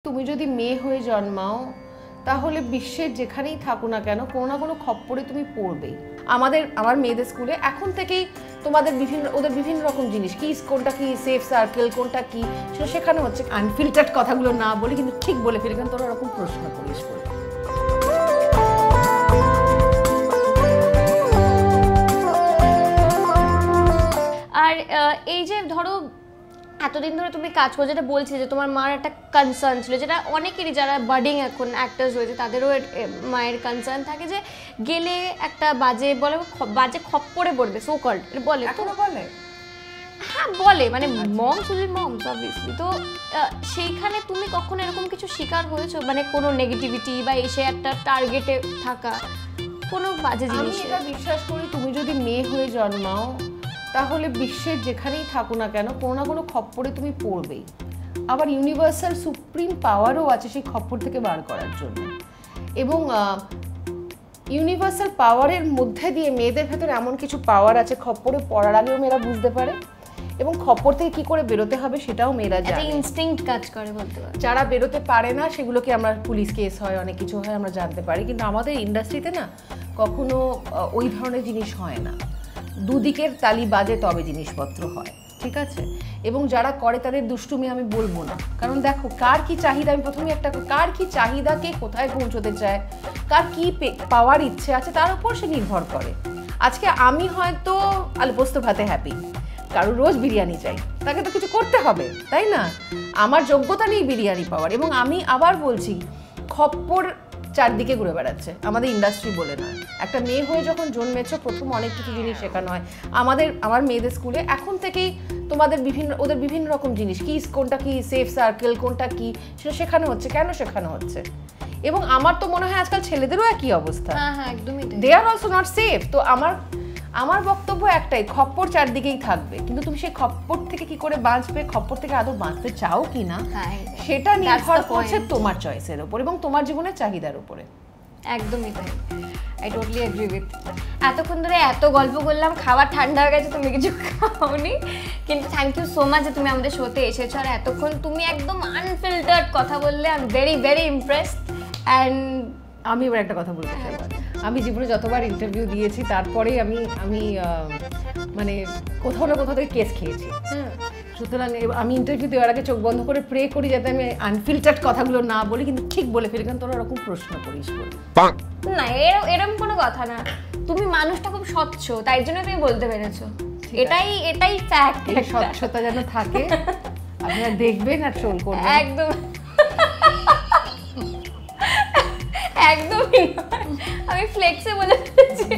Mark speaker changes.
Speaker 1: তুমি যদি মেয়ে হয়ে জন্মাও তাহলে বিশ্বের যেখানেই থাকো না কেন কোনো না কোনো খপ্পরে তুমি পড়বেই। আমার মেয়েদের স্কুলে এখন থেকেই তোমাদের ওদের বিভিন্ন রকম জিনিস কি কোনটা কি সেফ সার্কেল কোনটা কি সেটা শেখানো হচ্ছে। আনফিল্টার্ড কথাগুলো না বলে কিন্তু ঠিক বলে ফেলে, কারণ তোরা ওরকম প্রশ্ন করিস বলে।
Speaker 2: আর এই যে ধরো এতদিন ধরে তুমি কাজ করো, যেটা বলছিলে যে তোমার মার একটা কনসার্ন ছিল, যেটা অনেকেরই যারা বাডিং এখন অ্যাক্টার্স রয়েছে তাদেরও মায়ের কনসার্ন থাকে যে গেলে একটা বাজে খপ্পরে পড়বে, সো কল্ড বলে, হ্যাঁ বলে, মানে মমস উইল মমস অবভিয়াসলি। তো সেইখানে তুমি কখনো এরকম কিছু শিকার হয়েছো, মানে কোনো নেগেটিভিটি বা এসে একটা টার্গেটে থাকা কোনো বাজে জিনিস?
Speaker 1: আমি এটা বিশ্বাস করি, তুমি যদি মেয়ে হয়ে জন্মাও তাহলে বিশ্বের যেখানেই থাকো না কেন কোনো না কোনো খপ্পরে তুমি পড়বেই। আবার ইউনিভার্সাল সুপ্রিম পাওয়ারও আছে সেই খপ্পর থেকে বার করার জন্য, এবং ইউনিভার্সাল পাওয়ারের মধ্যে দিয়ে মেয়েদের ভেতরে এমন কিছু পাওয়ার আছে খপ্পরে পড়ার আগেও মেয়েরা বুঝতে পারে, এবং খপ্পর থেকে কি করে বেরোতে হবে সেটাও মেয়েরা জানে।
Speaker 2: ইনস্টিংক্ট কাজ করে বলতে পারে।
Speaker 1: যারা বেরোতে পারে না সেগুলোকে আমরা পুলিশ কেস হয়, অনেক কিছু হয়, আমরা জানতে পারি, কিন্তু আমাদের ইন্ডাস্ট্রিতে না কখনো ওই ধরনের জিনিস হয় না। দুদিকের তালি বাজে তবে জিনিসপত্র হয়, ঠিক আছে? এবং যারা করে তাদের দুষ্টুমি আমি বলবো না, কারণ দেখো কার কি চাহিদা, আমি প্রথমে কার কি চাহিদা, কে কোথায় পৌঁছতে চায়, কার কি পাওয়ার ইচ্ছে আছে তার উপর সে নির্ভর করে। আজকে আমি হয়তো আলু পোস্ত ভাতে হ্যাপি, কারো রোজ বিরিয়ানি চাই, তাকে তো কিছু করতে হবে, তাই না? আমার যোগ্যতা নেই বিরিয়ানি পাওয়ার, এবং আমি আবার বলছি খপ্পর চারদিকে ঘুরে বেড়াচ্ছে, আমাদের ইন্ডাস্ট্রি বলে নয়। একটা মেয়ে হয়ে যখন জন্মেছো প্রথম অনেক কিছু জিনিস শেখানো হয়। আমার মেয়েদের স্কুলে এখন থেকেই ওদের বিভিন্ন রকম জিনিস কি কোনটা কি সেফ সার্কেল কোনটা কি সেটা শেখানো হচ্ছে। কেন শেখানো হচ্ছে? এবং আমার তো মনে হয় আজকাল ছেলেদেরও একই অবস্থা,
Speaker 2: একদমই
Speaker 1: দে আর অলসো নট সেফ। তো আমার বক্তব্য একটাই, খপ্পর চারদিকেই থাকবে, কিন্তু তুমি সেই খপ্পর থেকে কি করে বাঁচবে, খপ্পর থেকে আদৌ বাঁচতে চাও কিনা সেটা নির্ভর করছে তোমার চয়েসের উপর এবং তোমার জীবনের চাহিদার উপরে।
Speaker 2: একদমই তাই, আই টোটালি এগ্রি উইথ। এতক্ষণ ধরে এত গল্প করলাম, খাবার ঠান্ডা হয়ে গেছে, তুমি কিছু খাওনি, কিন্তু থ্যাংক ইউ সো মাচ যে তুমি আমাদের শোতে এসেছো, আর এতক্ষণ তুমি একদম আনফিল্টার্ড কথা বললে। I am very very impressed. And
Speaker 1: আমি এবার একটা কথা বলতে চাই, আমি জীবনে যতবার ইন্টারভিউ দিয়েছি তারপরেই আমি মানে কোথাও না কোথাও থেকে কেস খেয়েছি, হ্যাঁ। সুতরাং আমি ইন্টারভিউ দেওয়ার আগে চোখ বন্ধ করে প্রে করি যাতে আমি আনফিল্টার্ড কথাগুলো না বলি, কিন্তু ঠিক বলে ফেলি, কারণ তোরা ওরকম প্রশ্ন করিস বলে।
Speaker 2: না, এরকম কোনো কথা না, তুমি মানুষটা খুব স্বচ্ছ, তাই জন্য তুমি বলতে পেরেছো। এটাই ফ্যাক্ট।
Speaker 1: স্বচ্ছতা যেন থাকে, আপনারা দেখবেন আর ট্রোল করবেন।
Speaker 2: একদম একদমই, আমি ফ্লেক্সে বলে ফেলেছি।